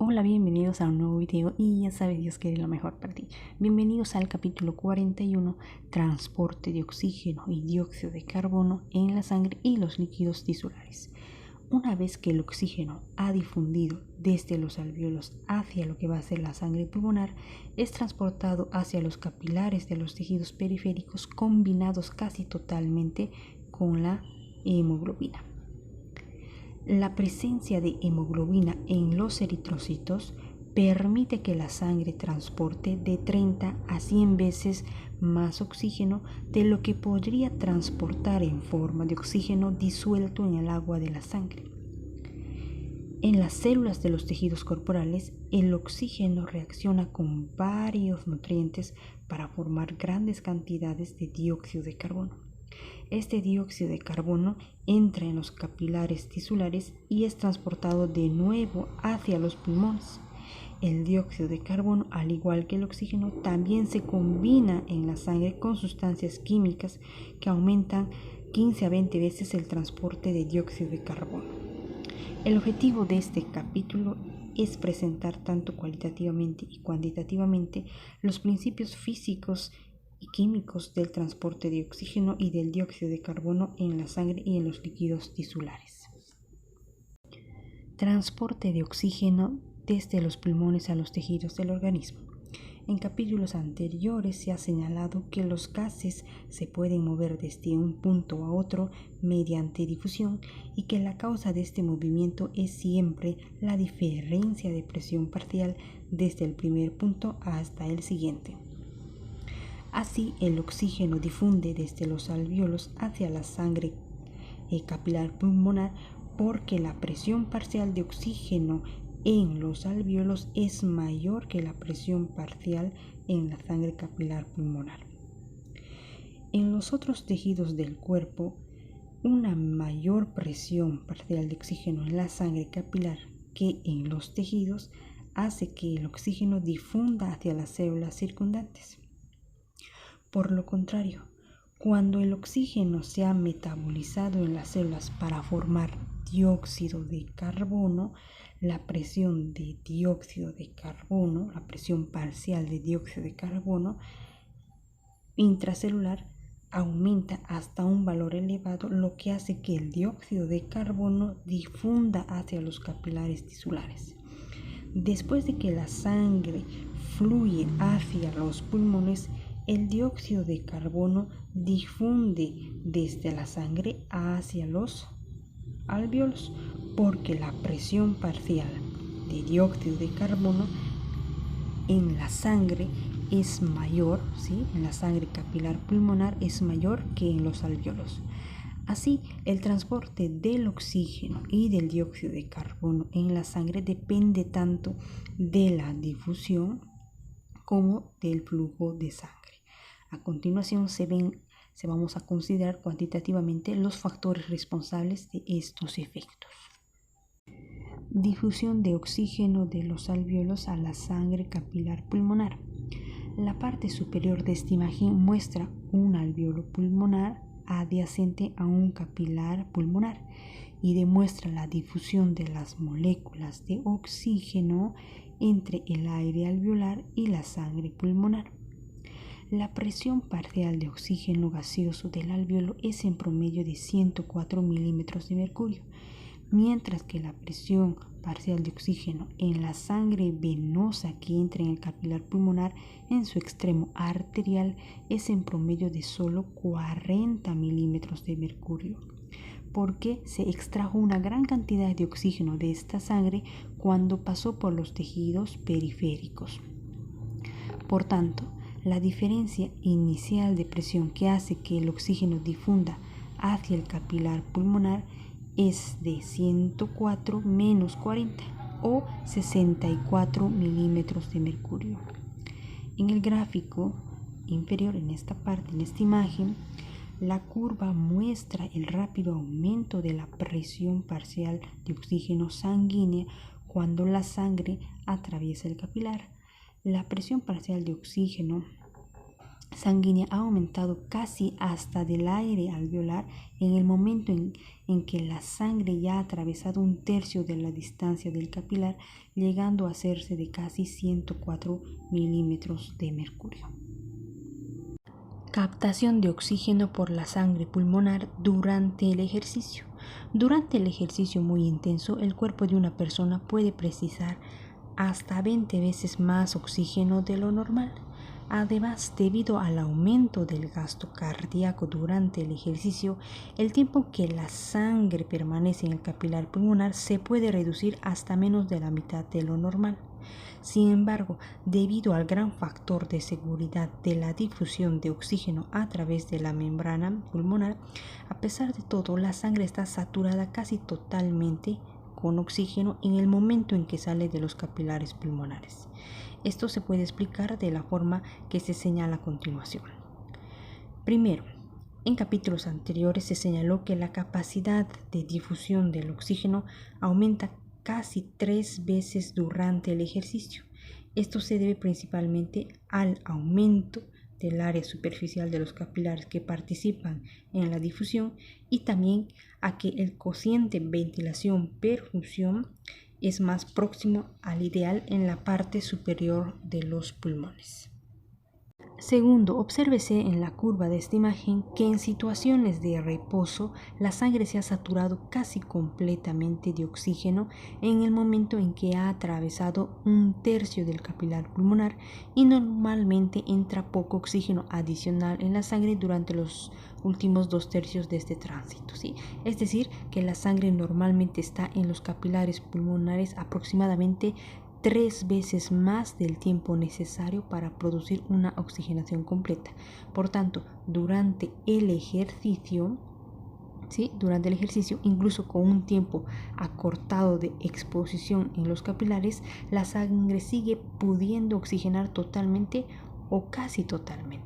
Hola, bienvenidos a un nuevo video y ya sabes, Dios quiere lo mejor para ti. Bienvenidos al capítulo 41, transporte de oxígeno y dióxido de carbono en la sangre y los líquidos tisulares. Una vez que el oxígeno ha difundido desde los alvéolos hacia lo que va a ser la sangre pulmonar, es transportado hacia los capilares de los tejidos periféricos combinados casi totalmente con la hemoglobina. La presencia de hemoglobina en los eritrocitos permite que la sangre transporte de 30 a 100 veces más oxígeno de lo que podría transportar en forma de oxígeno disuelto en el agua de la sangre. En las células de los tejidos corporales, el oxígeno reacciona con varios nutrientes para formar grandes cantidades de dióxido de carbono. Este dióxido de carbono entra en los capilares tisulares y es transportado de nuevo hacia los pulmones. El dióxido de carbono, al igual que el oxígeno, también se combina en la sangre con sustancias químicas que aumentan 15 a 20 veces el transporte de dióxido de carbono. El objetivo de este capítulo es presentar tanto cualitativamente y cuantitativamente los principios físicos y químicos del transporte de oxígeno y del dióxido de carbono en la sangre y en los líquidos tisulares. Transporte de oxígeno desde los pulmones a los tejidos del organismo. En capítulos anteriores se ha señalado que los gases se pueden mover desde un punto a otro mediante difusión y que la causa de este movimiento es siempre la diferencia de presión parcial desde el primer punto hasta el siguiente. Así, el oxígeno difunde desde los alvéolos hacia la sangre capilar pulmonar porque la presión parcial de oxígeno en los alvéolos es mayor que la presión parcial en la sangre capilar pulmonar. En los otros tejidos del cuerpo, una mayor presión parcial de oxígeno en la sangre capilar que en los tejidos hace que el oxígeno difunda hacia las células circundantes. Por lo contrario, cuando el oxígeno se ha metabolizado en las células para formar dióxido de carbono, la presión de dióxido de carbono, la presión parcial de dióxido de carbono intracelular aumenta hasta un valor elevado, lo que hace que el dióxido de carbono difunda hacia los capilares tisulares. Después de que la sangre fluye hacia los pulmones, el dióxido de carbono difunde desde la sangre hacia los alvéolos porque la presión parcial de dióxido de carbono en la sangre es mayor, en la sangre capilar pulmonar es mayor que en los alvéolos. Así, el transporte del oxígeno y del dióxido de carbono en la sangre depende tanto de la difusión como del flujo de sangre. A continuación se vamos a considerar cuantitativamente los factores responsables de estos efectos. Difusión de oxígeno de los alvéolos a la sangre capilar pulmonar. La parte superior de esta imagen muestra un alvéolo pulmonar adyacente a un capilar pulmonar y demuestra la difusión de las moléculas de oxígeno entre el aire alveolar y la sangre pulmonar. La presión parcial de oxígeno gaseoso del alvéolo es en promedio de 104 milímetros de mercurio, mientras que la presión parcial de oxígeno en la sangre venosa que entra en el capilar pulmonar en su extremo arterial es en promedio de solo 40 milímetros de mercurio, porque se extrajo una gran cantidad de oxígeno de esta sangre cuando pasó por los tejidos periféricos. Por tanto, la diferencia inicial de presión que hace que el oxígeno difunda hacia el capilar pulmonar es de 104 menos 40 o 64 milímetros de mercurio. En el gráfico inferior, en esta parte, en esta imagen, la curva muestra el rápido aumento de la presión parcial de oxígeno sanguínea cuando la sangre atraviesa el capilar. La presión parcial de oxígeno sanguínea ha aumentado casi hasta del aire alveolar en el momento en que la sangre ya ha atravesado un tercio de la distancia del capilar, llegando a hacerse de casi 104 milímetros de mercurio. Captación de oxígeno por la sangre pulmonar durante el ejercicio. Durante el ejercicio muy intenso, el cuerpo de una persona puede precisar hasta 20 veces más oxígeno de lo normal. Además, debido al aumento del gasto cardíaco durante el ejercicio, el tiempo que la sangre permanece en el capilar pulmonar se puede reducir hasta menos de la mitad de lo normal. Sin embargo, debido al gran factor de seguridad de la difusión de oxígeno a través de la membrana pulmonar, a pesar de todo, la sangre está saturada casi totalmente con oxígeno en el momento en que sale de los capilares pulmonares. Esto se puede explicar de la forma que se señala a continuación. Primero, en capítulos anteriores se señaló que la capacidad de difusión del oxígeno aumenta casi 3 veces durante el ejercicio. Esto se debe principalmente al aumento del área superficial de los capilares que participan en la difusión y también a que el cociente ventilación-perfusión es más próximo al ideal en la parte superior de los pulmones. Segundo, obsérvese en la curva de esta imagen que en situaciones de reposo la sangre se ha saturado casi completamente de oxígeno en el momento en que ha atravesado un tercio del capilar pulmonar y normalmente entra poco oxígeno adicional en la sangre durante los últimos 2/3 de este tránsito, ¿sí? Es decir, que la sangre normalmente está en los capilares pulmonares aproximadamente 3 veces más del tiempo necesario para producir una oxigenación completa. Por tanto, durante el ejercicio, incluso con un tiempo acortado de exposición en los capilares, la sangre sigue pudiendo oxigenar totalmente o casi totalmente.